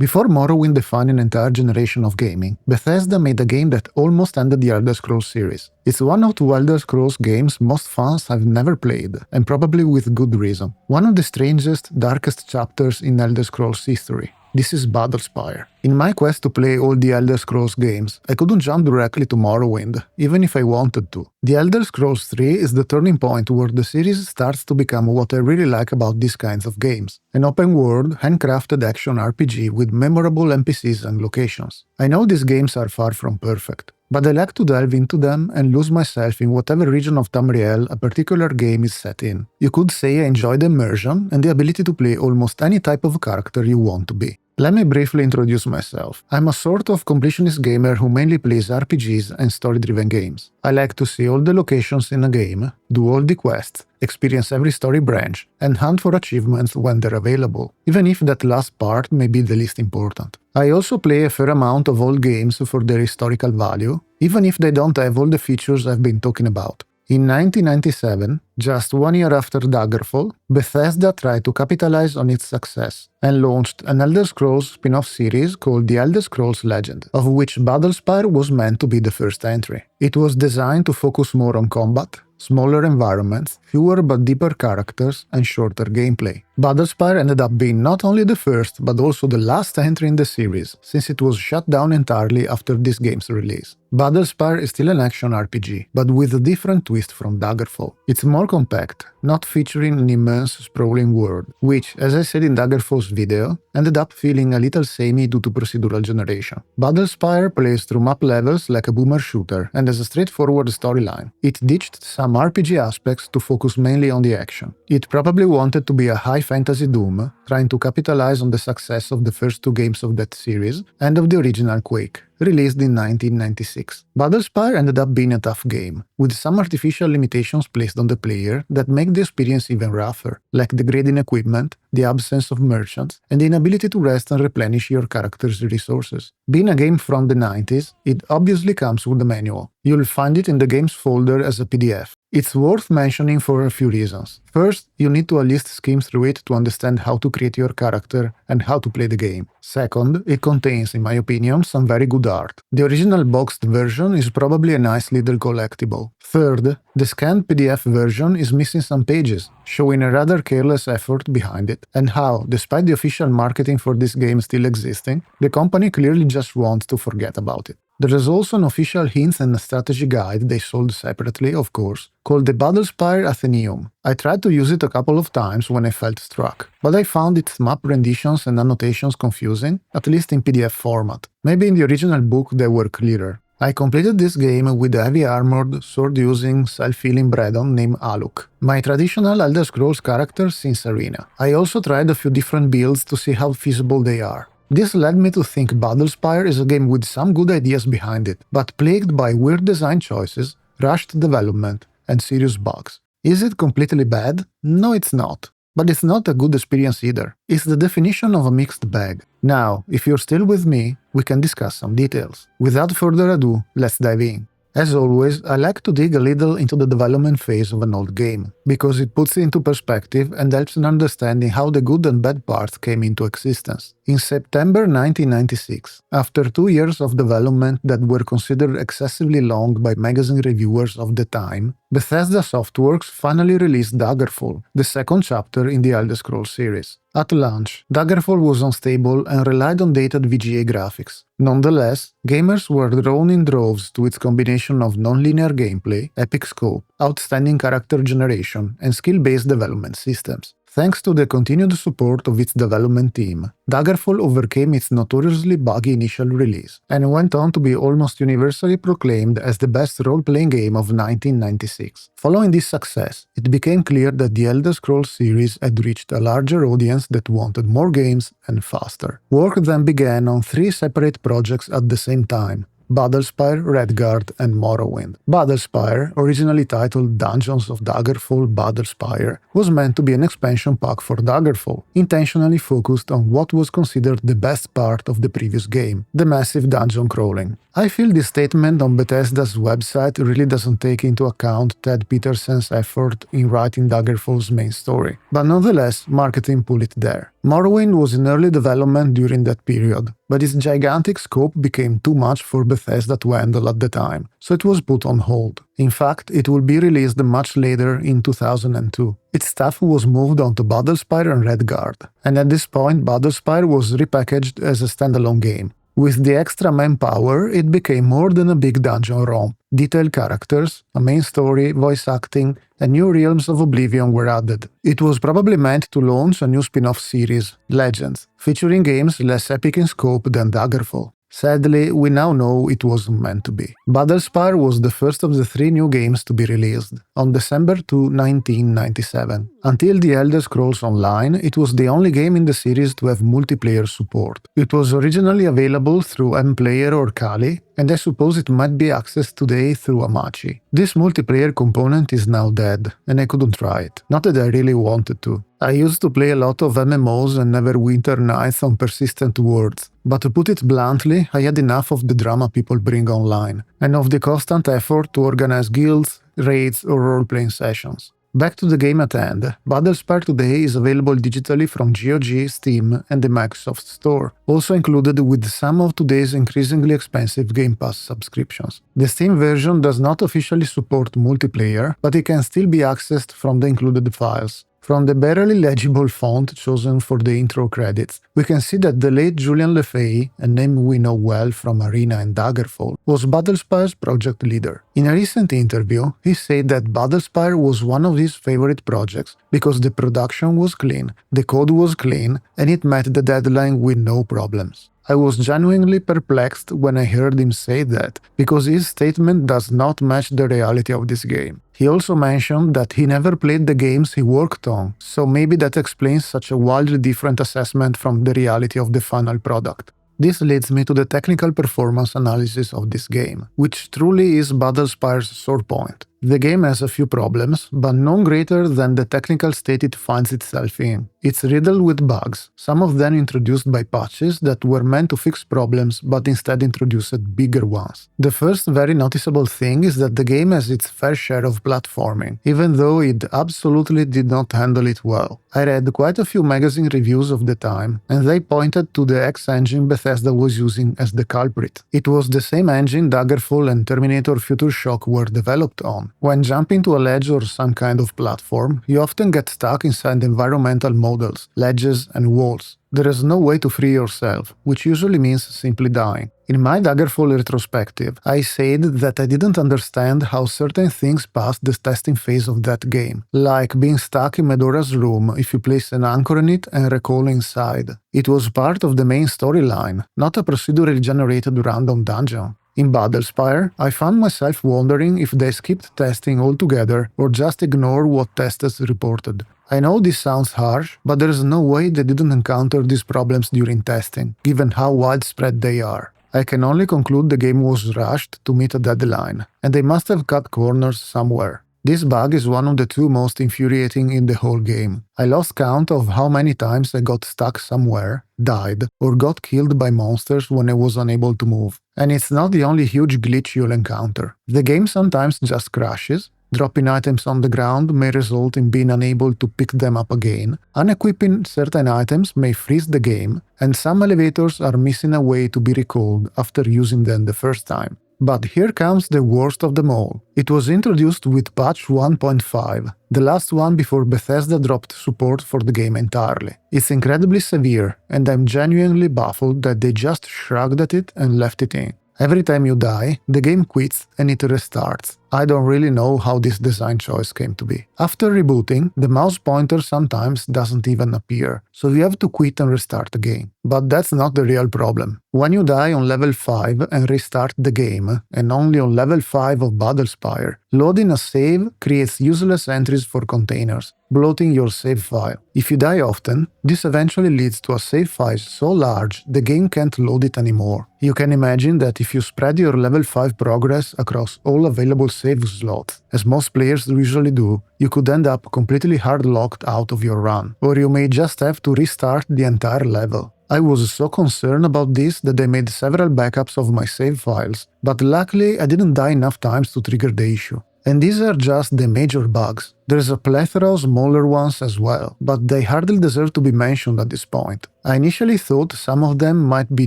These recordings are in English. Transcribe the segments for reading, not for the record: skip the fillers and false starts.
Before Morrowind defined an entire generation of gaming, Bethesda made a game that almost ended the Elder Scrolls series. It's one of the Elder Scrolls games most fans have never played, and probably with good reason. One of the strangest, darkest chapters in Elder Scrolls history. This is Battlespire. In my quest to play all the Elder Scrolls games, I couldn't jump directly to Morrowind, even if I wanted to. The Elder Scrolls 3 is the turning point where the series starts to become what I really like about these kinds of games. An open-world, handcrafted action RPG with memorable NPCs and locations. I know these games are far from perfect, but I like to delve into them and lose myself in whatever region of Tamriel a particular game is set in. You could say I enjoy the immersion and the ability to play almost any type of character you want to be. Let me briefly introduce myself. I'm a sort of completionist gamer who mainly plays RPGs and story-driven games. I like to see all the locations in a game, do all the quests, experience every story branch, and hunt for achievements when they're available, even if that last part may be the least important. I also play a fair amount of old games for their historical value, even if they don't have all the features I've been talking about. In 1997, just 1 year after Daggerfall, Bethesda tried to capitalize on its success and launched an Elder Scrolls spin-off series called The Elder Scrolls Legend, of which Battlespire was meant to be the first entry. It was designed to focus more on combat, smaller environments, fewer but deeper characters, and shorter gameplay. Battlespire ended up being not only the first, but also the last entry in the series, since it was shut down entirely after this game's release. Battlespire is still an action RPG, but with a different twist from Daggerfall. It's more compact, not featuring an immense, sprawling world, which, as I said in Daggerfall's video, ended up feeling a little samey due to procedural generation. Battlespire plays through map levels like a boomer shooter, and has a straightforward storyline. It ditched some RPG aspects to focus mainly on the action. It probably wanted to be a high fantasy Doom, trying to capitalize on the success of the first two games of that series, and of the original Quake, released in 1996. Battlespire ended up being a tough game, with some artificial limitations placed on the player that make the experience even rougher, like degrading equipment, the absence of merchants, and the inability to rest and replenish your character's resources. Being a game from the 90s, it obviously comes with a manual. You'll find it in the games folder as a PDF. It's worth mentioning for a few reasons. First, you need to at least skim through it to understand how to create your character and how to play the game. Second, it contains, in my opinion, some very good art. The original boxed version is probably a nice little collectible. Third, the scanned PDF version is missing some pages, showing a rather careless effort behind it, and how, despite the official marketing for this game still existing, the company clearly just wants to forget about it. There is also an official hints and a strategy guide they sold separately, of course, called the Battlespire Athenaeum. I tried to use it a couple of times when I felt struck, but I found its map renditions and annotations confusing, at least in PDF format. Maybe in the original book they were clearer. I completed this game with a heavy-armored, sword-using, self-healing Bredon named Aluk, my traditional Elder Scrolls character since Arena. I also tried a few different builds to see how feasible they are. This led me to think Battlespire is a game with some good ideas behind it, but plagued by weird design choices, rushed development, and serious bugs. Is it completely bad? No, it's not. But it's not a good experience either. It's the definition of a mixed bag. Now, if you're still with me, we can discuss some details. Without further ado, let's dive in. As always, I like to dig a little into the development phase of an old game, because it puts it into perspective and helps in understanding how the good and bad parts came into existence. In September 1996, after 2 years of development that were considered excessively long by magazine reviewers of the time, Bethesda Softworks finally released Daggerfall, the second chapter in the Elder Scrolls series. At launch, Daggerfall was unstable and relied on dated VGA graphics. Nonetheless, gamers were drawn in droves to its combination of non-linear gameplay, epic scope, outstanding character generation, and skill-based development systems. Thanks to the continued support of its development team, Daggerfall overcame its notoriously buggy initial release, and went on to be almost universally proclaimed as the best role-playing game of 1996. Following this success, it became clear that the Elder Scrolls series had reached a larger audience that wanted more games and faster. Work then began on 3 separate projects at the same time, Battlespire, Redguard, and Morrowind. Battlespire, originally titled Dungeons of Daggerfall Battlespire, was meant to be an expansion pack for Daggerfall, intentionally focused on what was considered the best part of the previous game, the massive dungeon crawling. I feel this statement on Bethesda's website really doesn't take into account Ted Peterson's effort in writing Daggerfall's main story, but nonetheless, marketing put it there. Morrowind was in early development during that period, but its gigantic scope became too much for Bethesda to handle at the time, so it was put on hold. In fact, it will be released much later in 2002. Its stuff was moved onto Battlespire and Redguard, and at this point Battlespire was repackaged as a standalone game. With the extra manpower, it became more than a big dungeon romp. Detailed characters, a main story, voice acting, and new realms of Oblivion were added. It was probably meant to launch a new spin-off series, Legends, featuring games less epic in scope than Daggerfall. Sadly, we now know it wasn't meant to be. Battlespire was the first of the 3 new games to be released, on December 2, 1997. Until The Elder Scrolls Online, it was the only game in the series to have multiplayer support. It was originally available through mPlayer or Kali, and I suppose it might be accessed today through Amachi. This multiplayer component is now dead, and I couldn't try it. Not that I really wanted to. I used to play a lot of MMOs and Neverwinter Nights on persistent words, but to put it bluntly, I had enough of the drama people bring online, and of the constant effort to organize guilds, raids, or role-playing sessions. Back to the game at hand, Battlespire today is available digitally from GOG, Steam, and the Microsoft Store, also included with some of today's increasingly expensive Game Pass subscriptions. The Steam version does not officially support multiplayer, but it can still be accessed from the included files. From the barely legible font chosen for the intro credits, we can see that the late Julian Lefay, a name we know well from Arena and Daggerfall, was Battlespire's project leader. In a recent interview, he said that Battlespire was one of his favorite projects because the production was clean, the code was clean, and it met the deadline with no problems. I was genuinely perplexed when I heard him say that, because his statement does not match the reality of this game. He also mentioned that he never played the games he worked on, so maybe that explains such a wildly different assessment from the reality of the final product. This leads me to the technical performance analysis of this game, which truly is Battlespire's sore point. The game has a few problems, but none greater than the technical state it finds itself in. It's riddled with bugs, some of them introduced by patches that were meant to fix problems but instead introduced bigger ones. The first very noticeable thing is that the game has its fair share of platforming, even though it absolutely did not handle it well. I read quite a few magazine reviews of the time, and they pointed to the X engine Bethesda was using as the culprit. It was the same engine Daggerfall and Terminator Future Shock were developed on. When jumping to a ledge or some kind of platform, you often get stuck inside environmental models, ledges, and walls. There is no way to free yourself, which usually means simply dying. In my Daggerfall retrospective, I said that I didn't understand how certain things passed the testing phase of that game, like being stuck in Medora's room if you place an anchor in it and recall inside. It was part of the main storyline, not a procedurally generated random dungeon. In Battlespire, I found myself wondering if they skipped testing altogether or just ignored what testers reported. I know this sounds harsh, but there is no way they didn't encounter these problems during testing, given how widespread they are. I can only conclude the game was rushed to meet a deadline, and they must have cut corners somewhere. This bug is one of the 2 most infuriating in the whole game. I lost count of how many times I got stuck somewhere, died, or got killed by monsters when I was unable to move. And it's not the only huge glitch you'll encounter. The game sometimes just crashes. Dropping items on the ground may result in being unable to pick them up again. Unequipping certain items may freeze the game, and some elevators are missing a way to be recalled after using them the first time. But here comes the worst of them all. It was introduced with patch 1.5, the last one before Bethesda dropped support for the game entirely. It's incredibly severe, and I'm genuinely baffled that they just shrugged at it and left it in. Every time you die, the game quits and it restarts. I don't really know how this design choice came to be. After rebooting, the mouse pointer sometimes doesn't even appear, so you have to quit and restart the game. But that's not the real problem. When you die on level 5 and restart the game, and only on level 5 of Battlespire, loading a save creates useless entries for containers, bloating your save file. If you die often, this eventually leads to a save file so large the game can't load it anymore. You can imagine that if you spread your level 5 progress across all available save slots, as most players usually do, you could end up completely hard-locked out of your run, or you may just have to restart the entire level. I was so concerned about this that I made several backups of my save files, but luckily I didn't die enough times to trigger the issue. And these are just the major bugs. There's a plethora of smaller ones as well, but they hardly deserve to be mentioned at this point. I initially thought some of them might be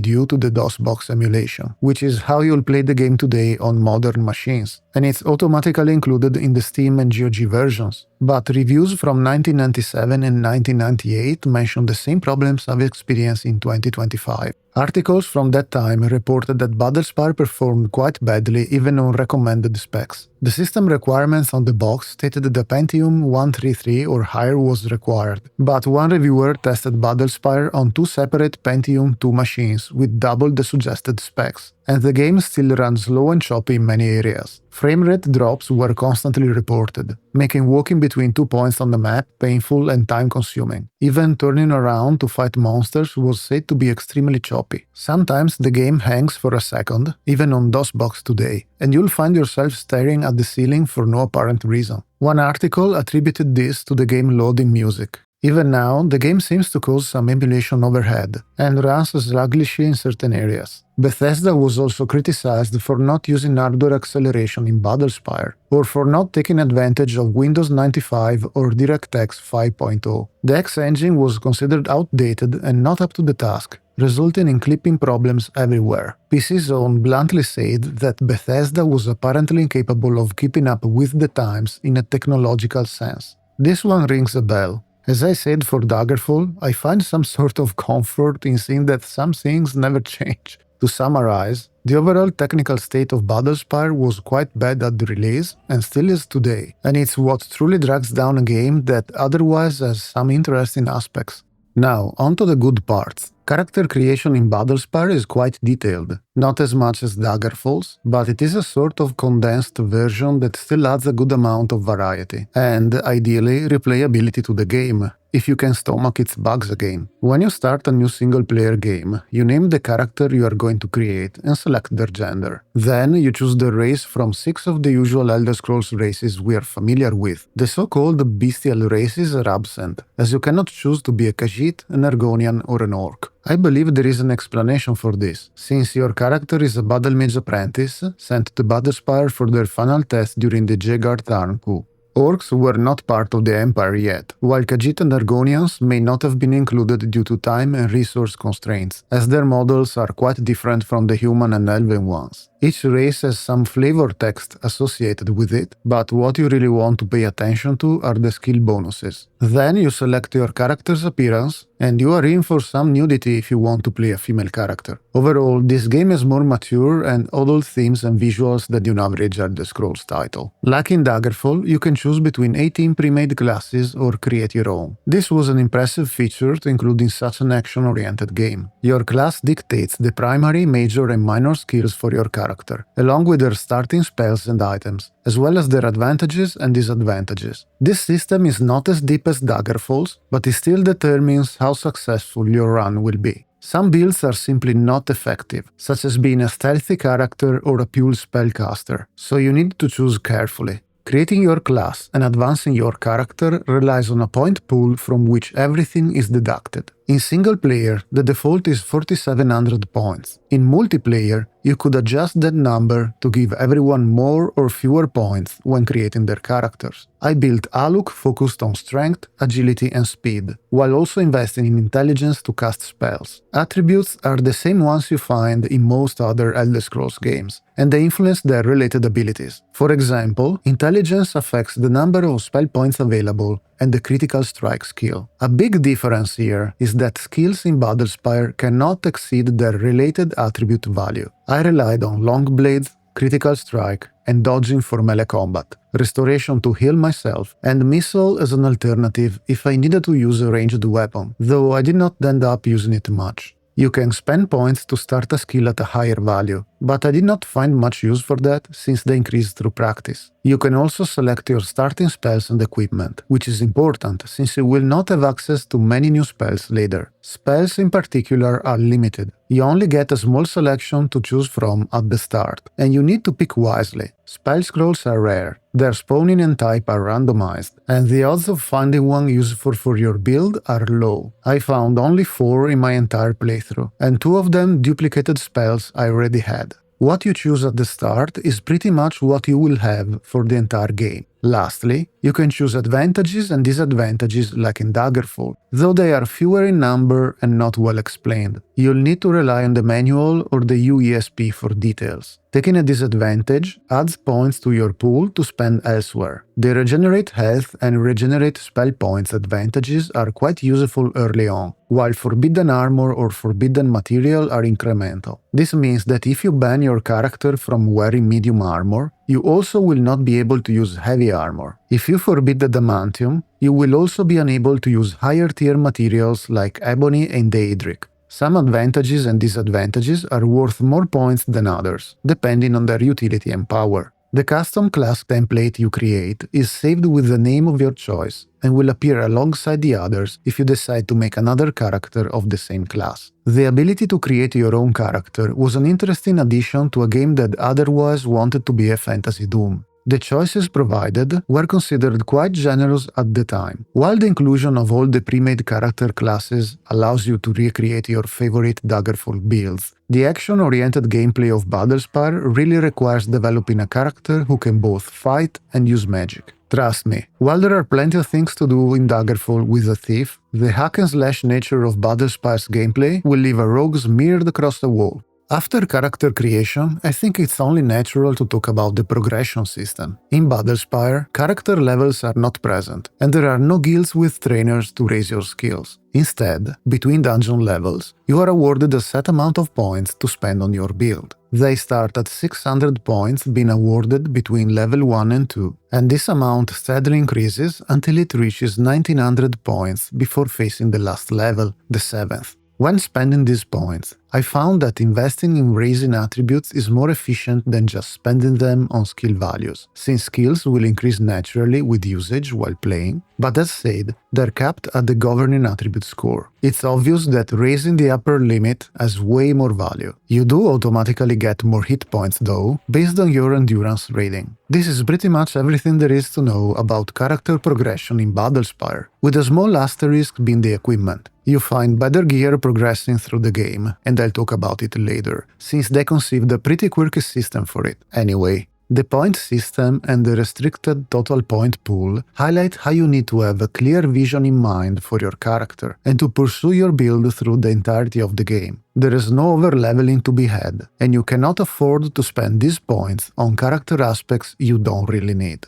due to the DOSBox emulation, which is how you'll play the game today on modern machines, and it's automatically included in the Steam and GOG versions. But reviews from 1997 and 1998 mention the same problems I've experienced in 2025. Articles from that time reported that Battlespire performed quite badly even on recommended specs. The system requirements on the box stated that the Pentium 133 or higher was required, but one reviewer tested Battlespire on two separate Pentium 2 machines with double the suggested specs, and the game still runs slow and choppy in many areas. Framerate drops were constantly reported, making walking between 2 points on the map painful and time-consuming. Even turning around to fight monsters was said to be extremely choppy. Sometimes the game hangs for a second, even on DOSBox today, and you'll find yourself staring at the ceiling for no apparent reason. One article attributed this to the game loading music. Even now, the game seems to cause some emulation overhead, and runs sluggishly in certain areas. Bethesda was also criticized for not using hardware acceleration in Battlespire, or for not taking advantage of Windows 95 or DirectX 5.0. The X engine was considered outdated and not up to the task, resulting in clipping problems everywhere. PC Zone bluntly said that Bethesda was apparently incapable of keeping up with the times in a technological sense. This one rings a bell. As I said for Daggerfall, I find some sort of comfort in seeing that some things never change. To summarize, the overall technical state of Battlespire was quite bad at the release, and still is today, and it's what truly drags down a game that otherwise has some interesting aspects. Now, onto the good parts. Character creation in Battlespire is quite detailed, not as much as Daggerfall's, but it is a sort of condensed version that still adds a good amount of variety, and, ideally, replayability to the game, if you can stomach its bugs again. When you start a new single-player game, you name the character you are going to create and select their gender. Then you choose the race from 6 of the usual Elder Scrolls races we are familiar with. The so-called bestial races are absent, as you cannot choose to be a Khajiit, an Argonian, or an Orc. I believe there is an explanation for this, since your character is a Battlemage apprentice sent to Battlespire for their final test during the Jaeger Tarn coup. Orcs were not part of the Empire yet, while Khajiit and Argonians may not have been included due to time and resource constraints, as their models are quite different from the human and elven ones. Each race has some flavor text associated with it, but what you really want to pay attention to are the skill bonuses. Then you select your character's appearance, and you are in for some nudity if you want to play a female character. Overall, this game has more mature and adult themes and visuals than your average Elder Scrolls title. Like in Daggerfall, you can choose between 18 pre-made classes or create your own. This was an impressive feature to include in such an action-oriented game. Your class dictates the primary, major and minor skills for your character, along with their starting spells and items, as well as their advantages and disadvantages. This system is not as deep as Daggerfall's, but it still determines how successful your run will be. Some builds are simply not effective, such as being a stealthy character or a pure spellcaster, so you need to choose carefully. Creating your class and advancing your character relies on a point pool from which everything is deducted. In single player, the default is 4700 points. In multiplayer, you could adjust that number to give everyone more or fewer points when creating their characters. I built Aluk focused on strength, agility and speed, while also investing in intelligence to cast spells. Attributes are the same ones you find in most other Elder Scrolls games, and they influence their related abilities. For example, intelligence affects the number of spell points available and the critical strike skill. A big difference here is that skills in Battlespire cannot exceed their related attribute value. I relied on long blades, critical strike, and dodging for melee combat, restoration to heal myself, and missile as an alternative if I needed to use a ranged weapon, though I did not end up using it much. You can spend points to start a skill at a higher value, but I did not find much use for that since they increase through practice. You can also select your starting spells and equipment, which is important since you will not have access to many new spells later. Spells in particular are limited. You only get a small selection to choose from at the start, and you need to pick wisely. Spell scrolls are rare, their spawning and type are randomized, and the odds of finding one useful for your build are low. I found only 4 in my entire playthrough, and 2 of them duplicated spells I already had. What you choose at the start is pretty much what you will have for the entire game. Lastly, you can choose advantages and disadvantages like in Daggerfall, though they are fewer in number and not well explained. You'll need to rely on the manual or the UESP for details. Taking a disadvantage adds points to your pool to spend elsewhere. The regenerate health and regenerate spell points advantages are quite useful early on, while forbidden armor or forbidden material are incremental. This means that if you ban your character from wearing medium armor, you also will not be able to use heavy armor. If you forbid the adamantium, you will also be unable to use higher tier materials like ebony and daedric. Some advantages and disadvantages are worth more points than others, depending on their utility and power. The custom class template you create is saved with the name of your choice and will appear alongside the others if you decide to make another character of the same class. The ability to create your own character was an interesting addition to a game that otherwise wanted to be a fantasy Doom. The choices provided were considered quite generous at the time. While the inclusion of all the pre-made character classes allows you to recreate your favorite Daggerfall builds, the action-oriented gameplay of Battlespire really requires developing a character who can both fight and use magic. Trust me, while there are plenty of things to do in Daggerfall with a thief, the hack-and-slash nature of Battlespire's gameplay will leave a rogue smeared across the wall. After character creation, I think it's only natural to talk about the progression system. In Battlespire, character levels are not present, and there are no guilds with trainers to raise your skills. Instead, between dungeon levels, you are awarded a set amount of points to spend on your build. They start at 600 points being awarded between level 1 and 2, and this amount steadily increases until it reaches 1900 points before facing the last level, the 7th. When spending these points, I found that investing in raising attributes is more efficient than just spending them on skill values, since skills will increase naturally with usage while playing, but that said, they're capped at the governing attribute score. It's obvious that raising the upper limit has way more value. You do automatically get more hit points though, based on your endurance rating. This is pretty much everything there is to know about character progression in Battlespire, with a small asterisk being the equipment. You find better gear progressing through the game, and I'll talk about it later, since they conceived a pretty quirky system for it. Anyway, the point system and the restricted total point pool highlight how you need to have a clear vision in mind for your character and to pursue your build through the entirety of the game. There is no over-leveling to be had, and you cannot afford to spend these points on character aspects you don't really need.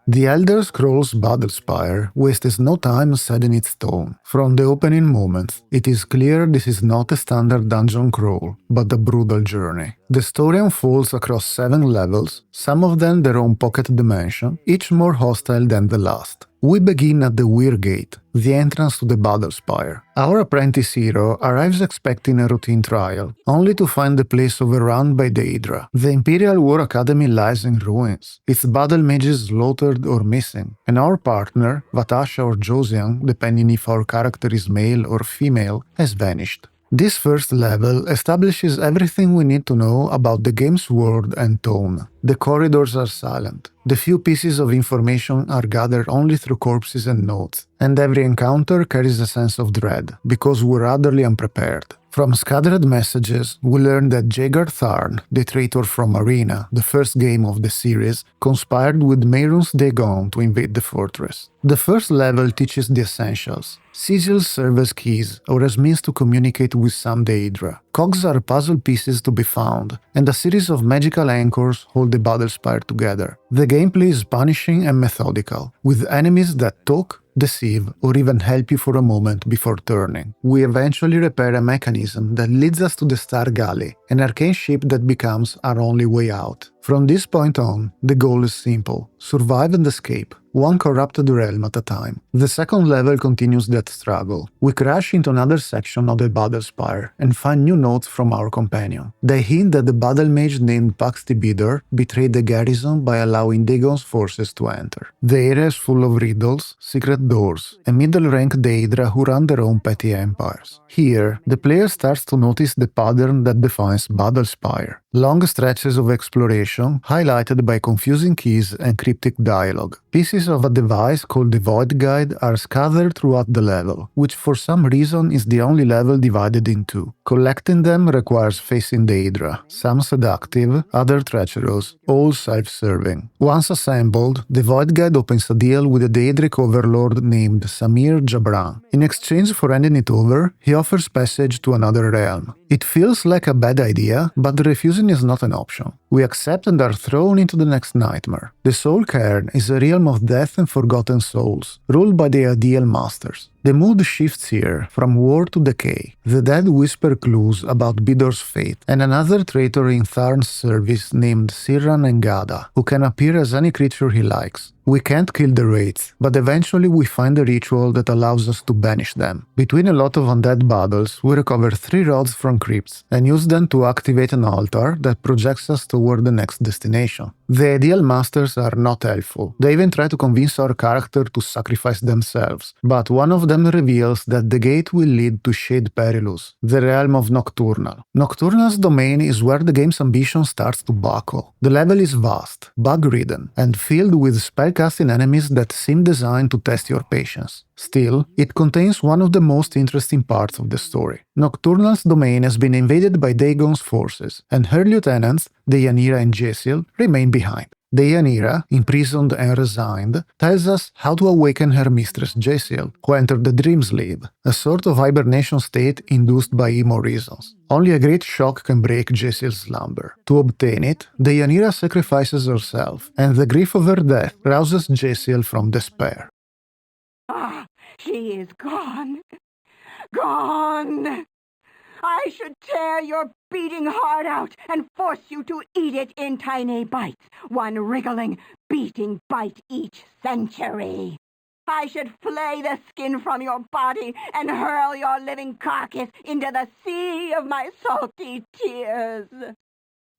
The Elder Scrolls Battlespire wastes no time setting its tone. From the opening moments, it is clear this is not a standard dungeon crawl, but a brutal journey. The story unfolds across 7 levels, some of them their own pocket dimension, each more hostile than the last. We begin at the Weir Gate, the entrance to the Battlespire. Our apprentice hero arrives expecting a routine trial, only to find the place overrun by the Hydra. The Imperial War Academy lies in ruins, its battle mages slaughtered or missing, and our partner, Vatasha or Josian, depending if our character is male or female, has vanished. This first level establishes everything we need to know about the game's world and tone. The corridors are silent. The few pieces of information are gathered only through corpses and notes, and every encounter carries a sense of dread, because we're utterly unprepared. From scattered messages, we learn that Jaeger Tharn, the traitor from Arena, the first game of the series, conspired with Mehrunes Dagon to invade the fortress. The first level teaches the essentials. Sigils serve as keys, or as means to communicate with some Daedra. Cogs are puzzle pieces to be found, and a series of magical anchors hold the Battlespire together. The gameplay is punishing and methodical, with enemies that talk, deceive, or even help you for a moment before turning. We eventually repair a mechanism that leads us to the Star Galley, an arcane ship that becomes our only way out. From this point on, the goal is simple: survive and escape, one corrupted realm at a time. The second level continues that struggle. We crash into another section of the Battlespire and find new notes from our companion. They hint that the battle mage named Paxti Bidor betrayed the garrison by allowing Dagon's forces to enter. The area is full of riddles, secret doors, and middle-rank Daedra who run their own petty empires. Here, the player starts to notice the pattern that defines Battlespire. Long stretches of exploration, highlighted by confusing keys and cryptic dialogue. Pieces of a device called the Void Guide are scattered throughout the level, which for some reason is the only level divided in two. Collecting them requires facing Daedra, some seductive, other treacherous, all self-serving. Once assembled, the Void Guide opens a deal with a Daedric overlord named Samir Jabran. In exchange for handing it over, he offers passage to another realm. It feels like a bad idea, but refusing is not an option. We accept and are thrown into the next nightmare. The Soul Cairn is a realm of death and forgotten souls, ruled by the Ideal Masters. The mood shifts here, from war to decay. The dead whisper clues about Bidor's fate, and another traitor in Tharn's service named Sirran Engada, who can appear as any creature he likes. We can't kill the wraiths, but eventually we find a ritual that allows us to banish them. Between a lot of undead battles, we recover 3 rods from crypts, and use them to activate an altar that projects us toward the next destination. The Ideal Masters are not helpful. They even try to convince our character to sacrifice themselves, but one of them reveals that the gate will lead to Shade Perilous, the realm of Nocturnal. Nocturnal's domain is where the game's ambition starts to buckle. The level is vast, bug-ridden, and filled with spellcasting enemies that seem designed to test your patience. Still, it contains one of the most interesting parts of the story. Nocturnal's domain has been invaded by Dagon's forces, and her lieutenants, Deianira and Jesiel, remain behind. Deianira, imprisoned and resigned, tells us how to awaken her mistress Jesiel, who entered the Dream Sleep, a sort of hibernation state induced by emo reasons. Only a great shock can break Jesiel's slumber. To obtain it, Deianira sacrifices herself, and the grief of her death rouses Jesiel from despair. Ah, she is gone. Gone! I should tear your beating heart out and force you to eat it in tiny bites, one wriggling, beating bite each century. I should flay the skin from your body and hurl your living carcass into the sea of my salty tears.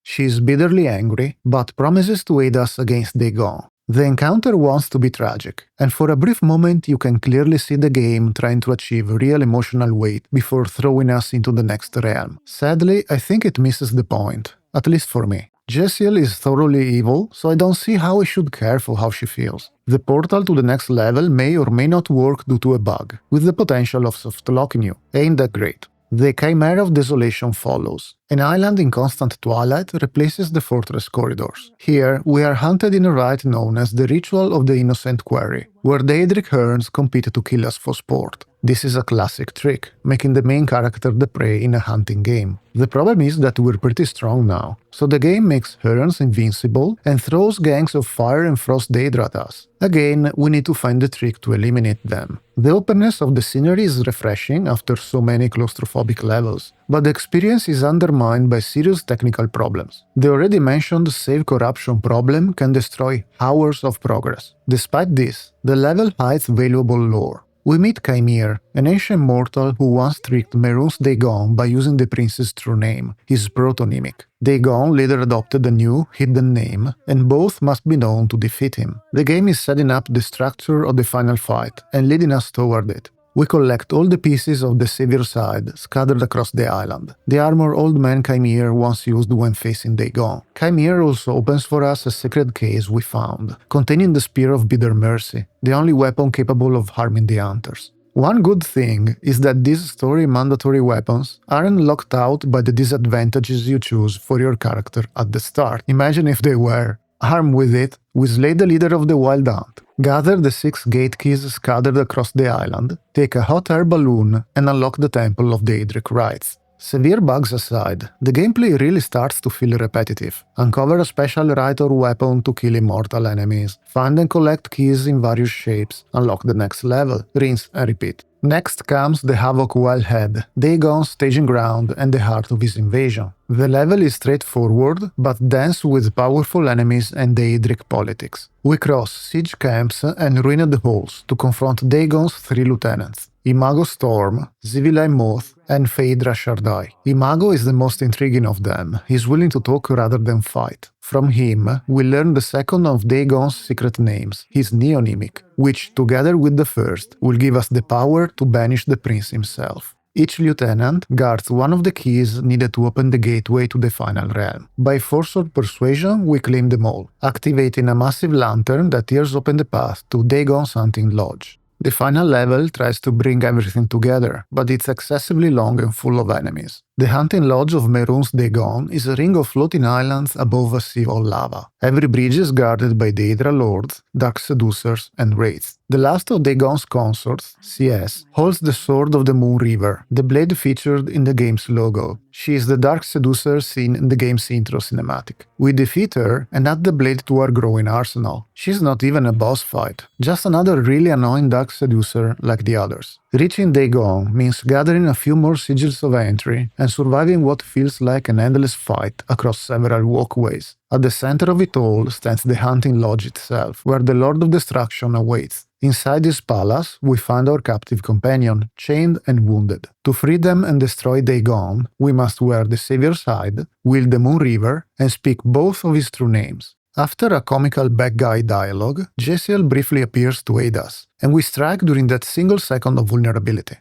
She is bitterly angry, but promises to aid us against Dagon. The encounter wants to be tragic, and for a brief moment you can clearly see the game trying to achieve real emotional weight before throwing us into the next realm. Sadly, I think it misses the point, at least for me. Jesiel is thoroughly evil, so I don't see how I should care for how she feels. The portal to the next level may or may not work due to a bug, with the potential of soft-locking you. Ain't that great. The Chimera of Desolation follows. An island in constant twilight replaces the fortress corridors. Here, we are hunted in a rite known as the Ritual of the Innocent Quarry, where Daedric Herns compete to kill us for sport. This is a classic trick, making the main character the prey in a hunting game. The problem is that we're pretty strong now, so the game makes Herns invincible and throws gangs of fire and frost Daedra at us. Again, we need to find the trick to eliminate them. The openness of the scenery is refreshing after so many claustrophobic levels, but the experience is undermined by serious technical problems. The already mentioned save corruption problem can destroy hours of progress. Despite this, the level hides valuable lore. We meet Chimere, an ancient mortal who once tricked Mehrunes Dagon by using the prince's true name, his protonymic. Dagon later adopted a new, hidden name, and both must be known to defeat him. The game is setting up the structure of the final fight and leading us toward it. We collect all the pieces of the Savior side scattered across the island. The armor Old Man Chimere once used when facing Dagon. Chimere also opens for us a secret case we found, containing the Spear of Bitter Mercy, the only weapon capable of harming the Hunters. One good thing is that these story mandatory weapons aren't locked out by the disadvantages you choose for your character at the start. Imagine if they were. Armed with it, we slay the leader of the Wild Hunt, gather the 6 gate keys scattered across the island, take a hot air balloon, and unlock the Temple of Daedric Rites. Severe bugs aside, the gameplay really starts to feel repetitive. Uncover a special right or weapon to kill immortal enemies, find and collect keys in various shapes, unlock the next level, rinse and repeat. Next comes the Havoc Wellhead, Dagon's staging ground and the heart of his invasion. The level is straightforward, but dense with powerful enemies and Daedric politics. We cross siege camps and ruined halls to confront Dagon's 3 lieutenants, Imago Storm, Zivilai Moth, and Phaedra Shardai. Imago is the most intriguing of them. He's willing to talk rather than fight. From him, we learn the second of Dagon's secret names, his neonymic, which, together with the first, will give us the power to banish the prince himself. Each lieutenant guards one of the keys needed to open the gateway to the final realm. By force or persuasion, we claim them all, activating a massive lantern that tears open the path to Dagon's hunting lodge. The final level tries to bring everything together, but it's excessively long and full of enemies. The hunting lodge of Mehrunes Dagon is a ring of floating islands above a sea of lava. Every bridge is guarded by Daedra lords, dark seducers, and wraiths. The last of Dagon's consorts, CS, holds the Sword of the Moon River, the blade featured in the game's logo. She is the dark seducer seen in the game's intro cinematic. We defeat her and add the blade to our growing arsenal. She's not even a boss fight, just another really annoying dark seducer like the others. Reaching Dagon means gathering a few more sigils of entry and surviving what feels like an endless fight across several walkways. At the center of it all stands the hunting lodge itself, where the Lord of Destruction awaits. Inside this palace, we find our captive companion, chained and wounded. To free them and destroy Dagon, we must wear the Savior's hide, wield the Moon River, and speak both of his true names. After a comical bad guy dialogue, Jesiel briefly appears to aid us, and we strike during that single second of vulnerability.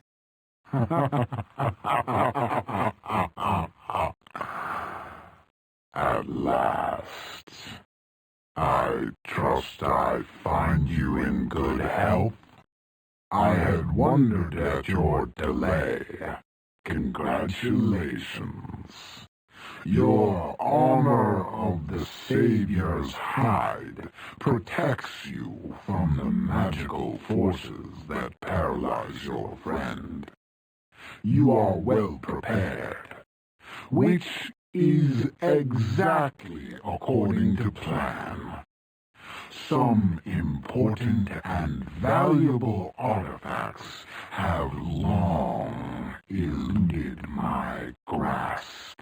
At last. I trust I find you in good health. I had wondered at your delay. Congratulations. Your armor of the Savior's hide protects you from the magical forces that paralyze your friend. You are well prepared, which is exactly according to plan. Some important and valuable artifacts have long eluded my grasp.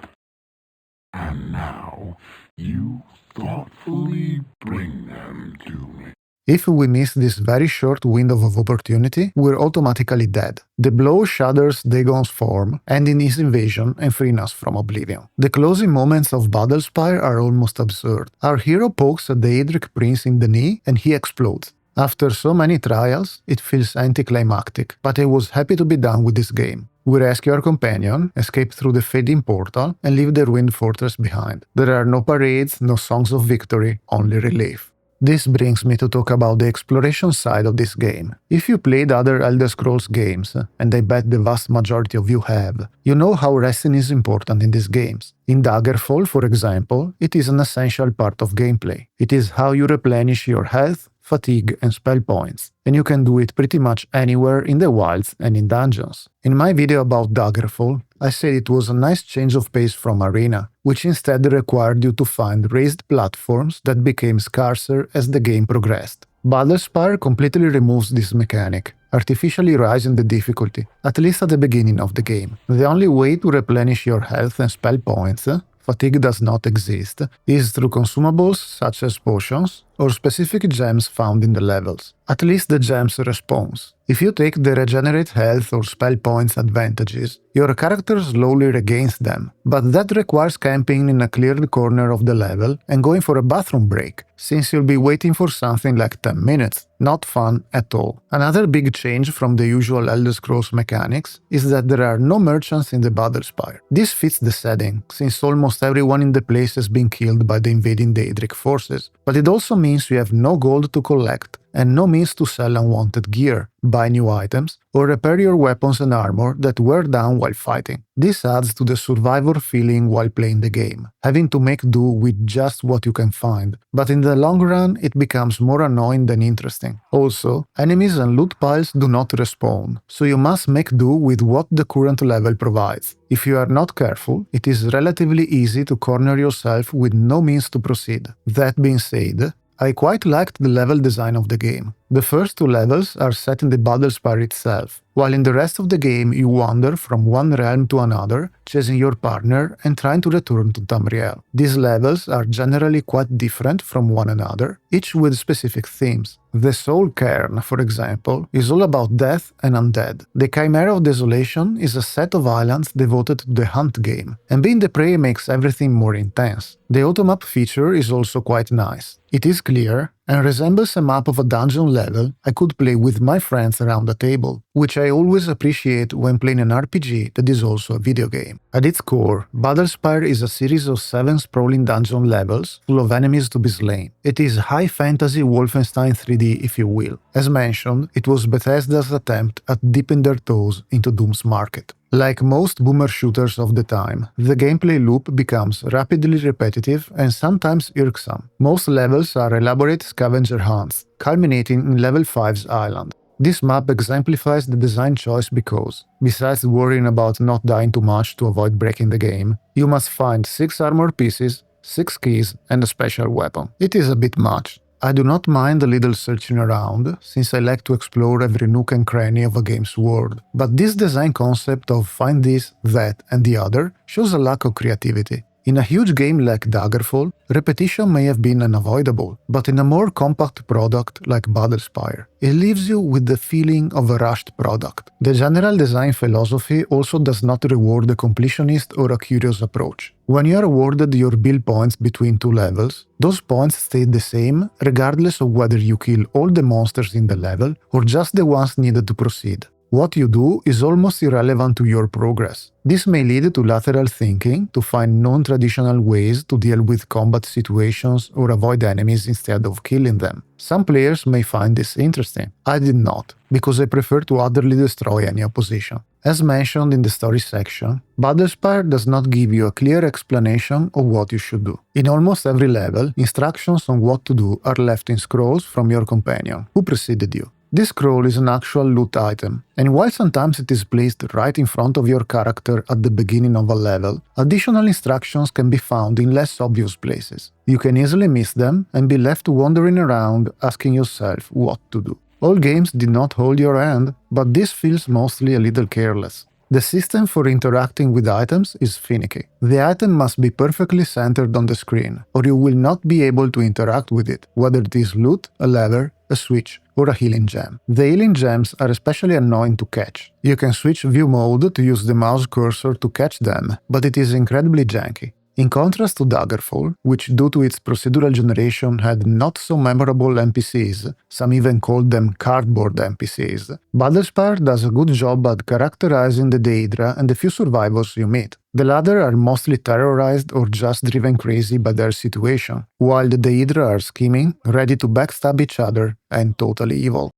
And now you thoughtfully bring them to me. If we miss this very short window of opportunity, we're automatically dead. The blow shatters Dagon's form, ending his invasion and freeing us from oblivion. The closing moments of Battlespire are almost absurd. Our hero pokes a Daedric prince in the knee and he explodes. After so many trials, it feels anticlimactic, but I was happy to be done with this game. We rescue our companion, escape through the fading portal, and leave the ruined fortress behind. There are no parades, no songs of victory, only relief. This brings me to talk about the exploration side of this game. If you played other Elder Scrolls games, and I bet the vast majority of you have, you know how resting is important in these games. In Daggerfall, for example, it is an essential part of gameplay. It is how you replenish your health, fatigue, and spell points, and you can do it pretty much anywhere in the wilds and in dungeons. In my video about Daggerfall, I said it was a nice change of pace from Arena, which instead required you to find raised platforms that became scarcer as the game progressed. Battlespire completely removes this mechanic, artificially raising the difficulty, at least at the beginning of the game. The only way to replenish your health and spell points, fatigue does not exist, is through consumables such as potions or specific gems found in the levels. At least the gems response. If you take the regenerate health or spell points advantages, your character slowly regains them, but that requires camping in a cleared corner of the level and going for a bathroom break, since you'll be waiting for something like 10 minutes. Not fun at all. Another big change from the usual Elder Scrolls mechanics is that there are no merchants in the Battlespire. This fits the setting, since almost everyone in the place has been killed by the invading Daedric forces, but it also means you have no gold to collect, and no means to sell unwanted gear, buy new items, or repair your weapons and armor that wear down while fighting. This adds to the survivor feeling while playing the game, having to make do with just what you can find, but in the long run it becomes more annoying than interesting. Also, enemies and loot piles do not respawn, so you must make do with what the current level provides. If you are not careful, it is relatively easy to corner yourself with no means to proceed. That being said, I quite liked the level design of the game. The first two levels are set in the Battlespire itself, while in the rest of the game you wander from one realm to another, chasing your partner and trying to return to Tamriel. These levels are generally quite different from one another, each with specific themes. The Soul Cairn, for example, is all about death and undead. The Chimera of Desolation is a set of islands devoted to the hunt game, and being the prey makes everything more intense. The automap feature is also quite nice. It is clear and resembles a map of a dungeon level I could play with my friends around the table, which I always appreciate when playing an RPG that is also a video game. At its core, Battlespire is a series of 7 sprawling dungeon levels full of enemies to be slain. It is high fantasy Wolfenstein 3D, if you will. As mentioned, it was Bethesda's attempt at dipping their toes into Doom's market. Like most boomer shooters of the time, the gameplay loop becomes rapidly repetitive and sometimes irksome. Most levels are elaborate scavenger hunts, culminating in Level 5's island. This map exemplifies the design choice because, besides worrying about not dying too much to avoid breaking the game, you must find 6 armor pieces, 6 keys, and a special weapon. It is a bit much. I do not mind a little searching around, since I like to explore every nook and cranny of a game's world, but this design concept of find this, that, and the other shows a lack of creativity. In a huge game like Daggerfall, repetition may have been unavoidable, but in a more compact product like Battlespire, it leaves you with the feeling of a rushed product. The general design philosophy also does not reward a completionist or a curious approach. When you are awarded your build points between 2 levels, those points stay the same regardless of whether you kill all the monsters in the level or just the ones needed to proceed. What you do is almost irrelevant to your progress. This may lead to lateral thinking, to find non-traditional ways to deal with combat situations or avoid enemies instead of killing them. Some players may find this interesting. I did not, because I prefer to utterly destroy any opposition. As mentioned in the story section, Battlespire does not give you a clear explanation of what you should do. In almost every level, instructions on what to do are left in scrolls from your companion, who preceded you. This scroll is an actual loot item, and while sometimes it is placed right in front of your character at the beginning of a level, additional instructions can be found in less obvious places. You can easily miss them and be left wandering around asking yourself what to do. All games did not hold your hand, but this feels mostly a little careless. The system for interacting with items is finicky. The item must be perfectly centered on the screen, or you will not be able to interact with it, whether it is loot, a lever, a switch, or a healing gem. The healing gems are especially annoying to catch. You can switch view mode to use the mouse cursor to catch them, but it is incredibly janky. In contrast to Daggerfall, which due to its procedural generation had not so memorable NPCs, some even called them cardboard NPCs, Battlespire does a good job at characterizing the Daedra and the few survivors you meet. The latter are mostly terrorized or just driven crazy by their situation, while the Daedra are scheming, ready to backstab each other, and totally evil.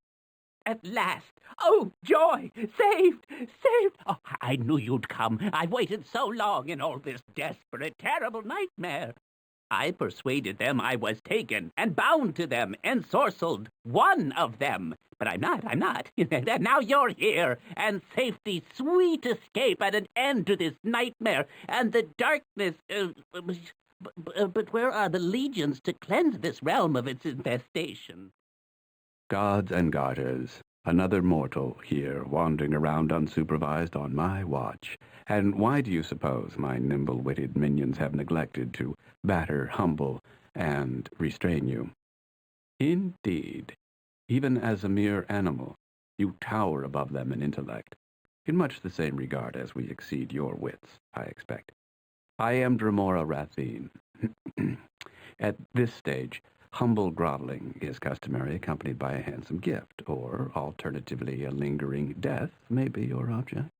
At last! Oh, joy! Saved! Saved! Oh, I knew you'd come. I've waited so long in all this desperate, terrible nightmare. I persuaded them I was taken and bound to them, ensorcelled, one of them. But I'm not. Now you're here, and safety, sweet escape, and an end to this nightmare, and the darkness... But where are the legions to cleanse this realm of its infestation? Gods and garters, another mortal here wandering around unsupervised on my watch. And why do you suppose my nimble-witted minions have neglected to batter, humble, and restrain you? Indeed, even as a mere animal, you tower above them in intellect, in much the same regard as we exceed your wits, I expect. I am Dremora Rathine. At this stage, humble groveling is customary, accompanied by a handsome gift, or alternatively a lingering death may be your object.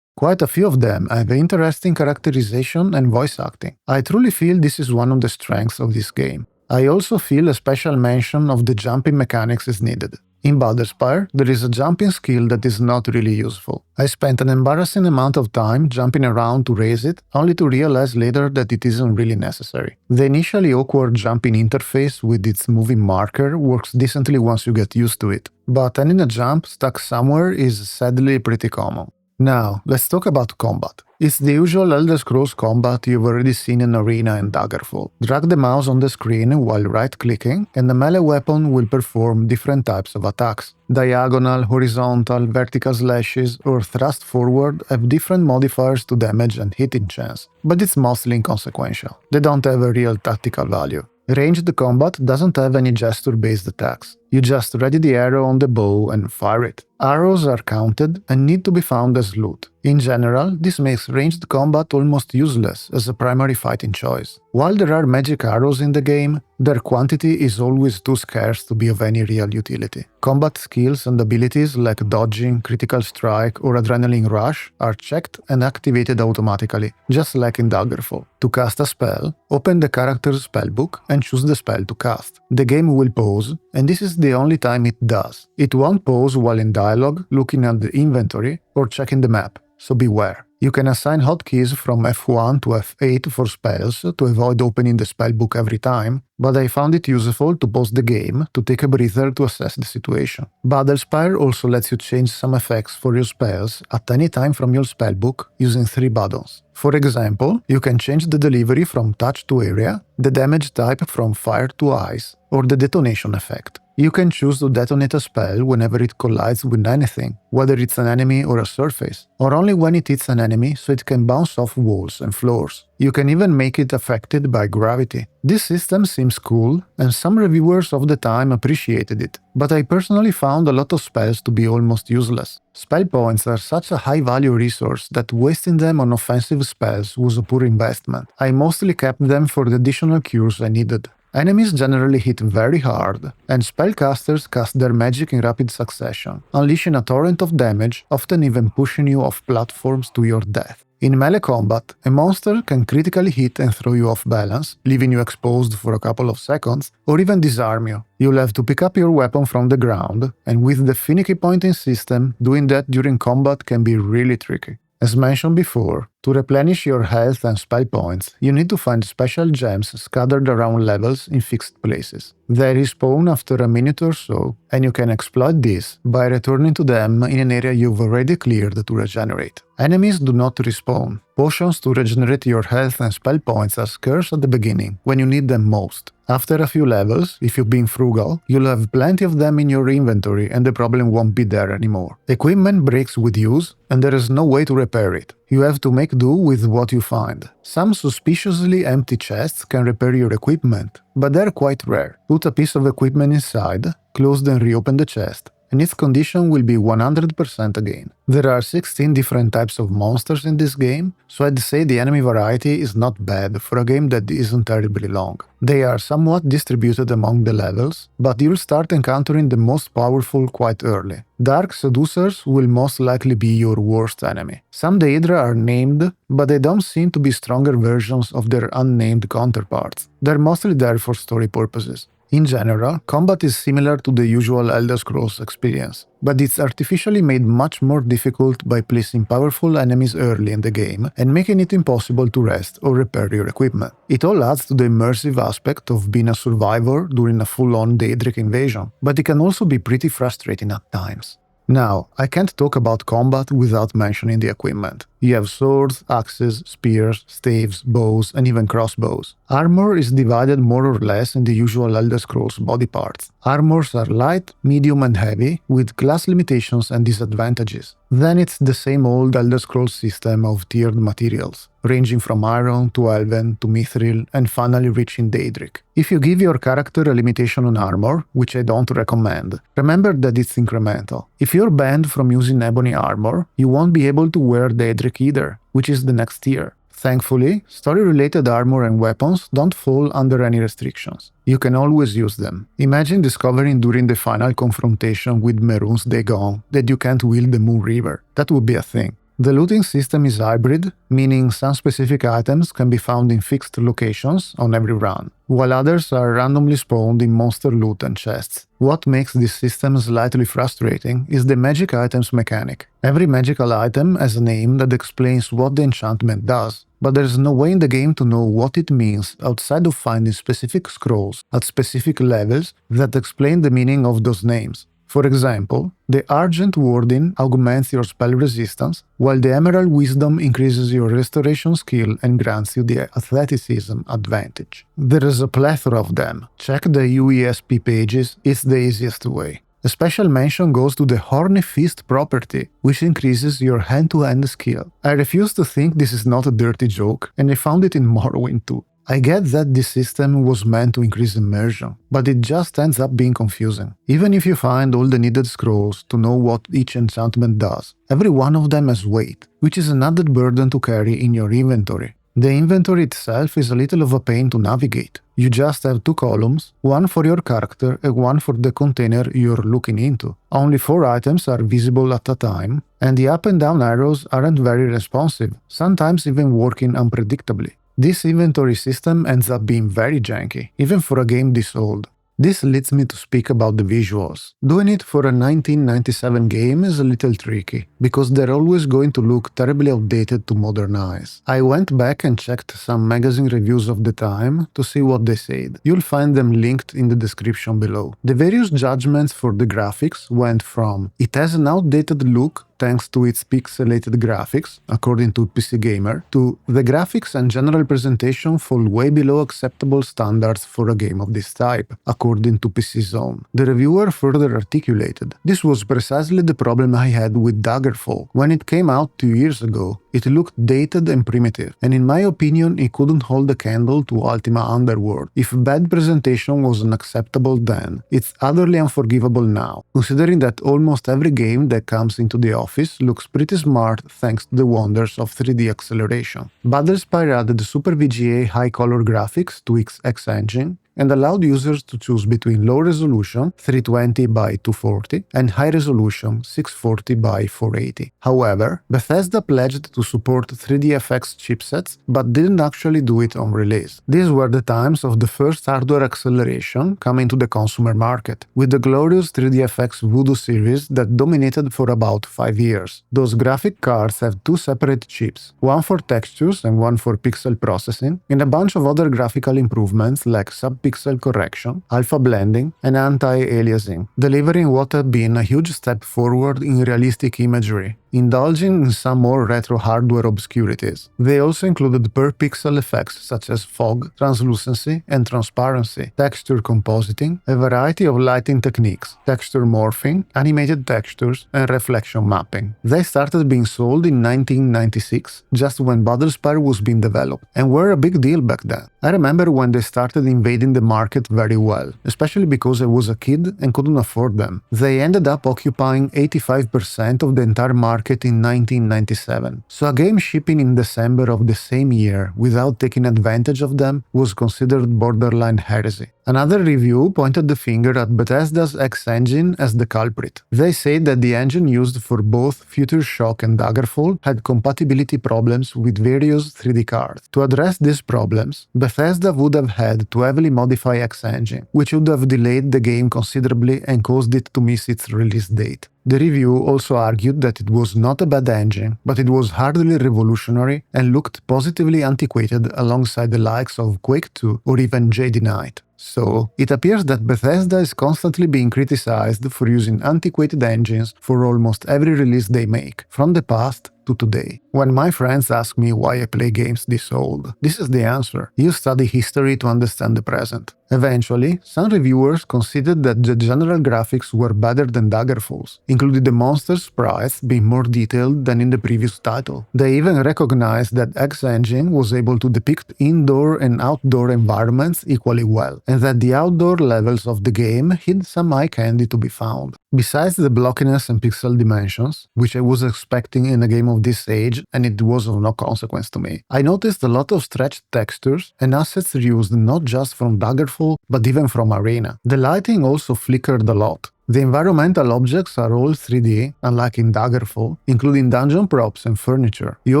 Quite a few of them have interesting characterization and voice acting. I truly feel this is one of the strengths of this game. I also feel a special mention of the jumping mechanics is needed. In Battlespire, there is a jumping skill that is not really useful. I spent an embarrassing amount of time jumping around to raise it, only to realize later that it isn't really necessary. The initially awkward jumping interface with its moving marker works decently once you get used to it, but ending a jump stuck somewhere is sadly pretty common. Now, let's talk about combat. It's the usual Elder Scrolls combat you've already seen in Arena and Daggerfall. Drag the mouse on the screen while right-clicking, and the melee weapon will perform different types of attacks. Diagonal, horizontal, vertical slashes, or thrust forward have different modifiers to damage and hitting chance, but it's mostly inconsequential. They don't have a real tactical value. Ranged combat doesn't have any gesture-based attacks. You just ready the arrow on the bow and fire it. Arrows are counted and need to be found as loot. In general, this makes ranged combat almost useless as a primary fighting choice. While there are magic arrows in the game, their quantity is always too scarce to be of any real utility. Combat skills and abilities like dodging, critical strike, or adrenaline rush are checked and activated automatically, just like in Daggerfall. To cast a spell, open the character's spellbook and choose the spell to cast. The game will pause, and this is the only time it does. It won't pause while in dialogue, looking at the inventory, or checking the map, so beware. You can assign hotkeys from F1 to F8 for spells to avoid opening the spellbook every time, but I found it useful to pause the game to take a breather to assess the situation. Battlespire also lets you change some effects for your spells at any time from your spellbook using 3 buttons. For example, you can change the delivery from touch to area, the damage type from fire to ice, or the detonation effect. You can choose to detonate a spell whenever it collides with anything, whether it's an enemy or a surface, or only when it hits an enemy so it can bounce off walls and floors. You can even make it affected by gravity. This system seems cool, and some reviewers of the time appreciated it, but I personally found a lot of spells to be almost useless. Spell points are such a high-value resource that wasting them on offensive spells was a poor investment. I mostly kept them for the additional cures I needed. Enemies generally hit very hard, and spellcasters cast their magic in rapid succession, unleashing a torrent of damage, often even pushing you off platforms to your death. In melee combat, a monster can critically hit and throw you off balance, leaving you exposed for a couple of seconds, or even disarm you. You'll have to pick up your weapon from the ground, and with the finicky pointing system, doing that during combat can be really tricky. As mentioned before, to replenish your health and spell points, you need to find special gems scattered around levels in fixed places. They respawn after a minute or so, and you can exploit this by returning to them in an area you've already cleared to regenerate. Enemies do not respawn. Potions to regenerate your health and spell points are scarce at the beginning, when you need them most. After a few levels, if you've been frugal, you'll have plenty of them in your inventory and the problem won't be there anymore. Equipment breaks with use, and there is no way to repair it. You have to make do with what you find. Some suspiciously empty chests can repair your equipment, but they're quite rare. Put a piece of equipment inside, close and reopen the chest, and its condition will be 100% again. There are 16 different types of monsters in this game, so I'd say the enemy variety is not bad for a game that isn't terribly long. They are somewhat distributed among the levels, but you'll start encountering the most powerful quite early. Dark Seducers will most likely be your worst enemy. Some Daedra are named, but they don't seem to be stronger versions of their unnamed counterparts. They're mostly there for story purposes. In general, combat is similar to the usual Elder Scrolls experience, but it's artificially made much more difficult by placing powerful enemies early in the game and making it impossible to rest or repair your equipment. It all adds to the immersive aspect of being a survivor during a full-on Daedric invasion, but it can also be pretty frustrating at times. Now, I can't talk about combat without mentioning the equipment. You have swords, axes, spears, staves, bows, and even crossbows. Armor is divided more or less in the usual Elder Scrolls body parts. Armors are light, medium, and heavy, with class limitations and disadvantages. Then it's the same old Elder Scrolls system of tiered materials, ranging from iron to elven to mithril, and finally reaching Daedric. If you give your character a limitation on armor, which I don't recommend, remember that it's incremental. If you're banned from using ebony armor, you won't be able to wear Daedric either, which is the next tier. Thankfully, story-related armor and weapons don't fall under any restrictions. You can always use them. Imagine discovering during the final confrontation with Mehrunes Dagon that you can't wield the Moon River. That would be a thing. The looting system is hybrid, meaning some specific items can be found in fixed locations on every run, while others are randomly spawned in monster loot and chests. What makes this system slightly frustrating is the magic items mechanic. Every magical item has a name that explains what the enchantment does, but there is no way in the game to know what it means outside of finding specific scrolls at specific levels that explain the meaning of those names. For example, the Argent Warding augments your spell resistance, while the Emerald Wisdom increases your restoration skill and grants you the athleticism advantage. There is a plethora of them. Check the UESP pages, it's the easiest way. A special mention goes to the Horny Fist property, which increases your hand-to-hand skill. I refuse to think this is not a dirty joke, and I found it in Morrowind too. I get that this system was meant to increase immersion, but it just ends up being confusing. Even if you find all the needed scrolls to know what each enchantment does, every one of them has weight, which is an added burden to carry in your inventory. The inventory itself is a little of a pain to navigate. You just have 2 columns, one for your character and one for the container you're looking into. Only 4 items are visible at a time, and the up and down arrows aren't very responsive, sometimes even working unpredictably. This inventory system ends up being very janky, even for a game this old. This leads me to speak about the visuals. Doing it for a 1997 game is a little tricky, because they're always going to look terribly outdated to modern eyes. I went back and checked some magazine reviews of the time to see what they said. You'll find them linked in the description below. The various judgments for the graphics went from "it has an outdated look thanks to its pixelated graphics," according to PC Gamer, to "the graphics and general presentation fall way below acceptable standards for a game of this type," according to PC Zone. The reviewer further articulated, "This was precisely the problem I had with Daggerfall. When it came out 2 years ago, it looked dated and primitive, and in my opinion it couldn't hold a candle to Ultima Underworld. If bad presentation was unacceptable then, it's utterly unforgivable now, considering that almost every game that comes into the office looks pretty smart thanks to the wonders of 3D acceleration." Battlespire added Super VGA high-color graphics to its X engine, and allowed users to choose between low resolution 320 by 240 and high resolution 640 by 480. However, Bethesda pledged to support 3DFX chipsets but didn't actually do it on release. These were the times of the first hardware acceleration coming to the consumer market, with the glorious 3DFX Voodoo series that dominated for about 5 years. Those graphic cards have 2 separate chips, one for textures and one for pixel processing, and a bunch of other graphical improvements like pixel correction, alpha blending, and anti-aliasing, delivering what had been a huge step forward in realistic imagery, indulging in some more retro hardware obscurities. They also included per-pixel effects such as fog, translucency, and transparency, texture compositing, a variety of lighting techniques, texture morphing, animated textures, and reflection mapping. They started being sold in 1996, just when Battlespire was being developed, and were a big deal back then. I remember when they started invading the market very well, especially because I was a kid and couldn't afford them. They ended up occupying 85% of the entire market in 1997, so a game shipping in December of the same year without taking advantage of them was considered borderline heresy. Another review pointed the finger at Bethesda's X engine as the culprit. They said that the engine used for both Future Shock and Daggerfall had compatibility problems with various 3D cards. To address these problems, Bethesda would have had to heavily modify X engine, which would have delayed the game considerably and caused it to miss its release date. The review also argued that it was not a bad engine, but it was hardly revolutionary and looked positively antiquated alongside the likes of Quake 2 or even JD Knight. So, it appears that Bethesda is constantly being criticized for using antiquated engines for almost every release they make, from the past to today. When my friends ask me why I play games this old, this is the answer. You study history to understand the present. Eventually, some reviewers considered that the general graphics were better than Daggerfall's, including the monster sprites being more detailed than in the previous title. They even recognized that X Engine was able to depict indoor and outdoor environments equally well, and that the outdoor levels of the game hid some eye candy to be found. Besides the blockiness and pixel dimensions, which I was expecting in a game of this age, and it was of no consequence to me, I noticed a lot of stretched textures and assets used not just from Daggerfall, but even from Arena. The lighting also flickered a lot, The environmental objects are all 3D, unlike in Daggerfall, including dungeon props and furniture. You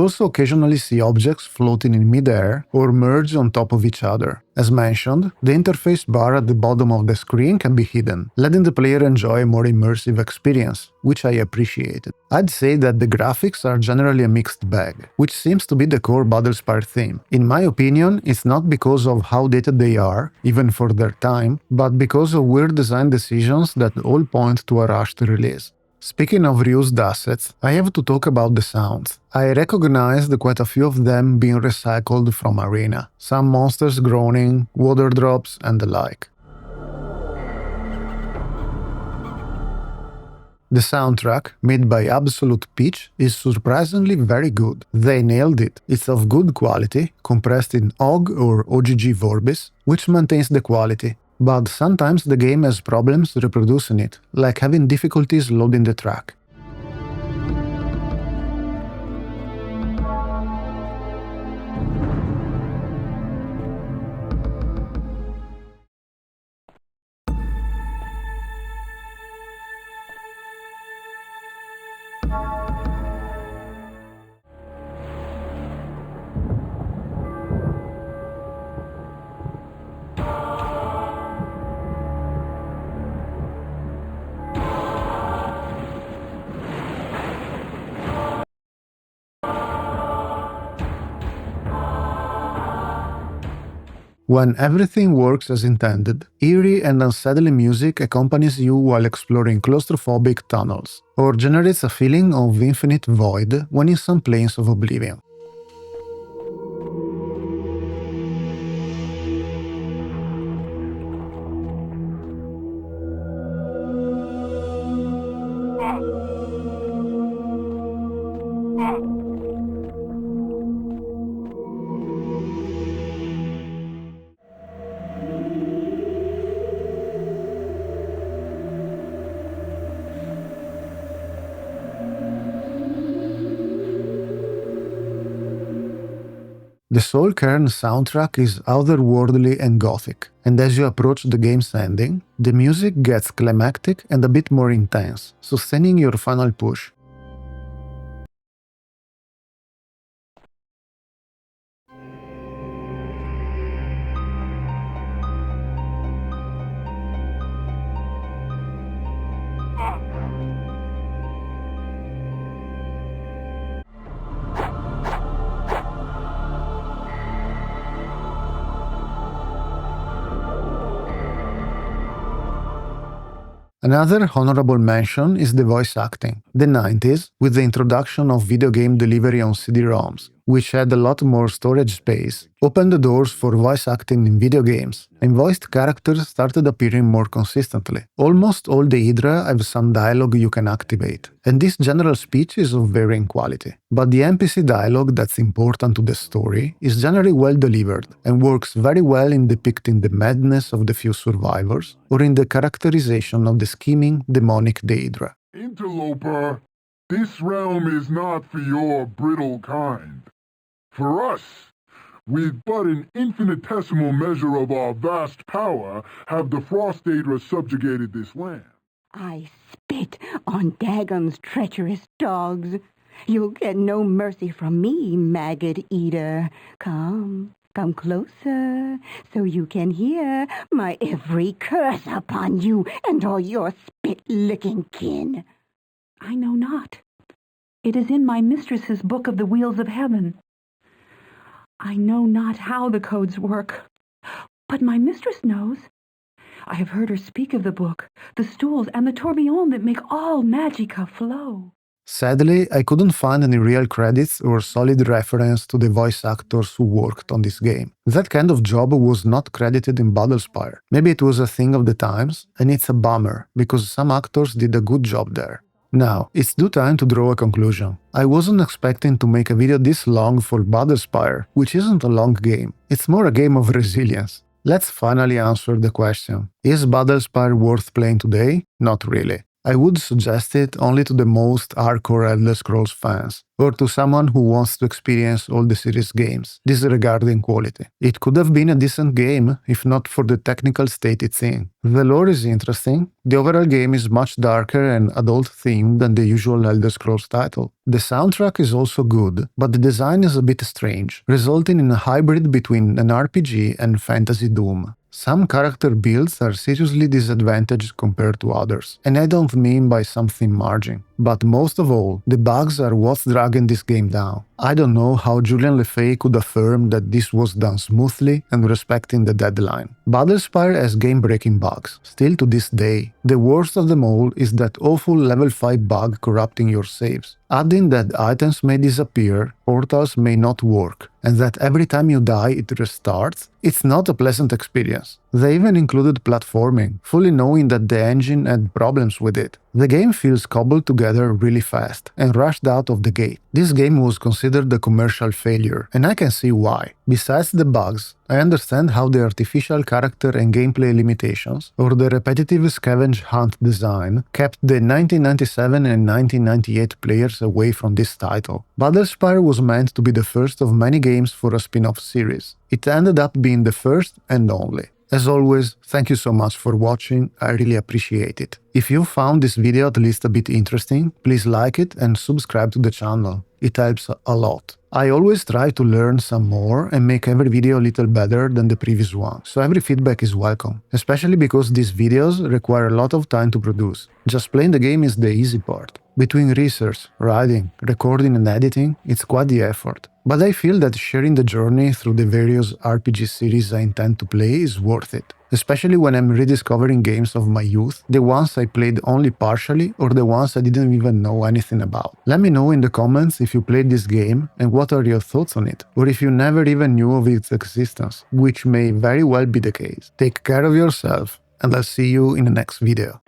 also occasionally see objects floating in mid-air or merge on top of each other. As mentioned, the interface bar at the bottom of the screen can be hidden, letting the player enjoy a more immersive experience, which I appreciated. I'd say that the graphics are generally a mixed bag, which seems to be the core Battlespire theme. In my opinion, it's not because of how dated they are, even for their time, but because of weird design decisions that all point to a rushed release. Speaking of reused assets, I have to talk about the sounds. I recognized quite a few of them being recycled from Arena, some monsters groaning, water drops, and the like. The soundtrack, made by Absolute Pitch, is surprisingly very good. They nailed it. It's of good quality, compressed in OGG or OGG Vorbis, which maintains the quality. But sometimes the game has problems reproducing it, like having difficulties loading the track. When everything works as intended, eerie and unsettling music accompanies you while exploring claustrophobic tunnels, or generates a feeling of infinite void when in some planes of oblivion. The Soul Cairn soundtrack is otherworldly and gothic, and as you approach the game's ending, the music gets climactic and a bit more intense, sustaining your final push. Another honorable mention is the voice acting. The 90s, with the introduction of video game delivery on CD-ROMs, which had a lot more storage space, opened the doors for voice acting in video games, and voiced characters started appearing more consistently. Almost all the Hydra have some dialogue you can activate, and this general speech is of varying quality. But the NPC dialogue that's important to the story is generally well delivered, and works very well in depicting the madness of the few survivors, or in the characterization of the scheming, demonic Hydra. Interloper, this realm is not for your brittle kind. For us, with but an infinitesimal measure of our vast power, have the Frostadra subjugated this land. I spit on Dagon's treacherous dogs. You'll get no mercy from me, maggot eater. Come closer, so you can hear my every curse upon you and all your spit-licking kin. I know not. It is in my mistress's book of the wheels of heaven. I know not how the codes work, but my mistress knows. I have heard her speak of the book, the stools, and the tourbillon that make all magica flow. Sadly, I couldn't find any real credits or solid reference to the voice actors who worked on this game. That kind of job was not credited in Battlespire. Maybe it was a thing of the times, and it's a bummer, because some actors did a good job there. Now, it's due time to draw a conclusion. I wasn't expecting to make a video this long for Battlespire, which isn't a long game. It's more a game of resilience. Let's finally answer the question. Is Battlespire worth playing today? Not really. I would suggest it only to the most hardcore Elder Scrolls fans, or to someone who wants to experience all the series games, disregarding quality. It could have been a decent game if not for the technical state it's in. The lore is interesting, the overall game is much darker and adult-themed than the usual Elder Scrolls title. The soundtrack is also good, but the design is a bit strange, resulting in a hybrid between an RPG and fantasy doom. Some character builds are seriously disadvantaged compared to others, and I don't mean by something margin. But most of all, the bugs are what's dragging this game down. I don't know how Julian Lefay could affirm that this was done smoothly and respecting the deadline. Battlespire has game-breaking bugs, still to this day. The worst of them all is that awful level 5 bug corrupting your saves, adding that items may disappear, portals may not work, and that every time you die it restarts. It's not a pleasant experience. They even included platforming, fully knowing that the engine had problems with it. The game feels cobbled together really fast and rushed out of the gate. This game was considered a commercial failure, and I can see why. Besides the bugs, I understand how the artificial character and gameplay limitations, or the repetitive scavenge hunt design, kept the 1997 and 1998 players away from this title. Battlespire was meant to be the first of many games for a spin-off series. It ended up being the first and only. As always, thank you so much for watching, I really appreciate it. If you found this video at least a bit interesting, please like it and subscribe to the channel. It helps a lot. I always try to learn some more and make every video a little better than the previous one, so every feedback is welcome, especially because these videos require a lot of time to produce. Just playing the game is the easy part. Between research, writing, recording and editing, it's quite the effort. But I feel that sharing the journey through the various RPG series I intend to play is worth it, especially when I'm rediscovering games of my youth, the ones I played only partially or the ones I didn't even know anything about. Let me know in the comments if you played this game and what are your thoughts on it, or if you never even knew of its existence, which may very well be the case. Take care of yourself, and I'll see you in the next video.